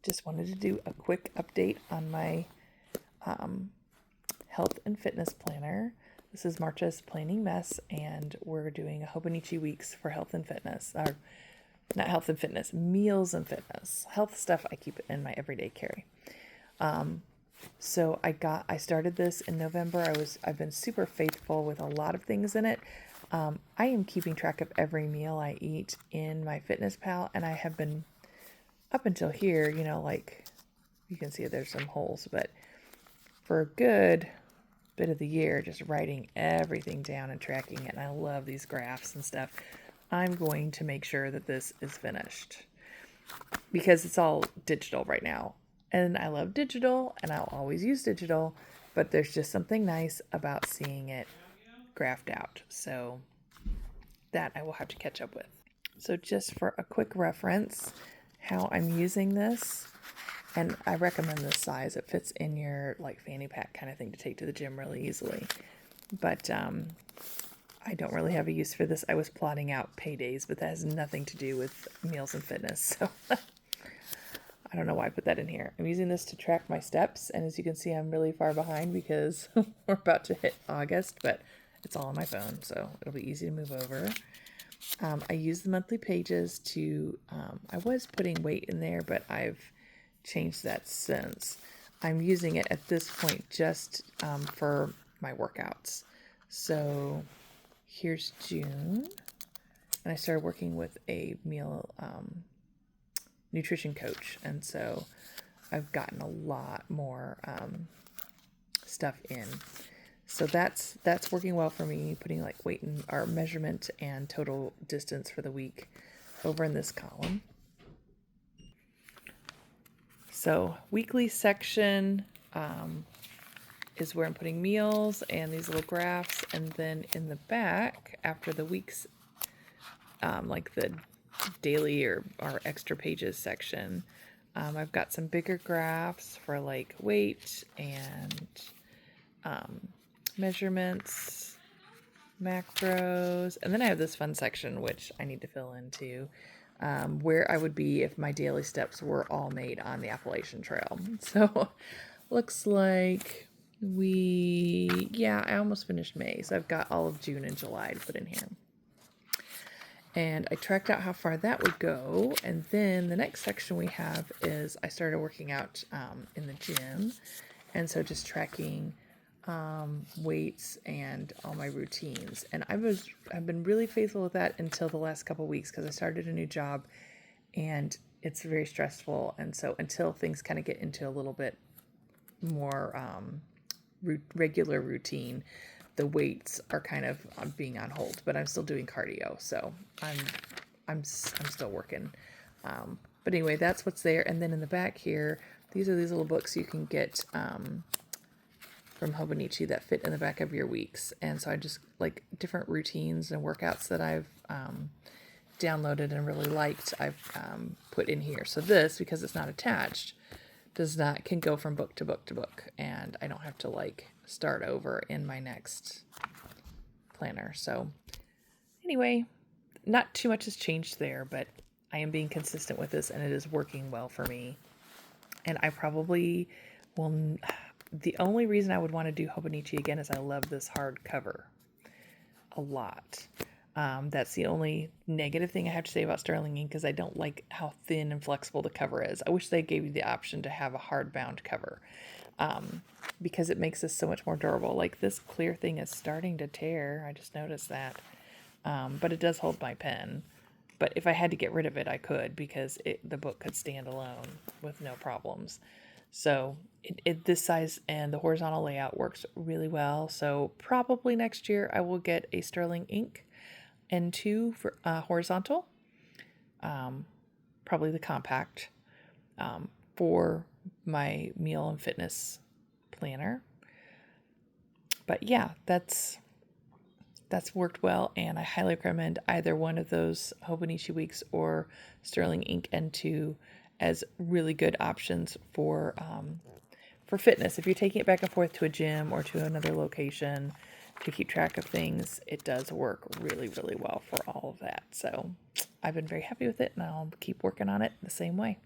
just wanted to do a quick update on my health and fitness planner. This is Marcha's Planning Mess, and we're doing a Hobonichi weeks for health and fitness. Or not health and fitness, meals and fitness. Health stuff I keep in my everyday carry. So I started this in November. I've been super faithful with a lot of things in it. I am keeping track of every meal I eat in my Fitness Pal, and I have been up until here, like you can see there's some holes, but for a good bit of the year, just writing everything down and tracking it. And I love these graphs and stuff. I'm going to make sure that this is finished because it's all digital right now. And I love digital and I'll always use digital, but there's just something nice about seeing it graphed out. So that I will have to catch up with. So just for a quick reference, how I'm using this, and I recommend this size. It fits in your like fanny pack kind of thing to take to the gym really easily. But I don't really have a use for this. I was plotting out paydays, but that has nothing to do with meals and fitness. So I don't know why I put that in here. I'm using this to track my steps, and as you can see, I'm really far behind because we're about to hit August, but it's all on my phone, so it'll be easy to move over. I use the monthly pages to, I was putting weight in there, but I've changed that since. I'm using it at this point just for my workouts. So here's June, and I started working with a meal nutrition coach, and so I've gotten a lot more stuff in. So that's working well for me, putting like weight and or measurement and total distance for the week over in this column. So weekly section is where I'm putting meals and these little graphs, and then in the back after the weeks, like the daily or extra pages section, I've got some bigger graphs for like weight and measurements, macros, and then I have this fun section which I need to fill in too, where I would be if my daily steps were all made on the Appalachian Trail. So looks like I almost finished May, so I've got all of June and July to put in here. And I tracked out how far that would go. And then the next section we have is I started working out in the gym. And so just tracking weights and all my routines. And I've been really faithful with that until the last couple of weeks because I started a new job and it's very stressful. And so until things kind of get into a little bit more regular routine, the weights are kind of being on hold, but I'm still doing cardio, so I'm still working. But anyway, that's what's there. And then in the back here, these are these little books you can get from Hobonichi that fit in the back of your weeks. And so I just like different routines and workouts that I've downloaded and really liked, I've put in here. So this, because it's not attached, can go from book to book to book, and I don't have to like start over in my next planner. So anyway, not too much has changed there, but I am being consistent with this and it is working well for me. And I probably will, the only reason I would want to do Hobonichi again is I love this hardcover a lot. That's the only negative thing I have to say about Sterling ink, because I don't like how thin and flexible the cover is. I wish they gave you the option to have a hardbound cover, because it makes this so much more durable. Like this clear thing is starting to tear. I just noticed that. But it does hold my pen. But if I had to get rid of it, I could, because the book could stand alone with no problems. So this size and the horizontal layout works really well. So probably next year I will get a Sterling ink N2 for horizontal, probably the compact, for my meal and fitness planner. But yeah, that's worked well, and I highly recommend either one of those Hobonichi weeks or Sterling ink N2 as really good options for fitness. If you're taking it back and forth to a gym or to another location to keep track of things, it does work really, really well for all of that. So I've been very happy with it, and I'll keep working on it the same way.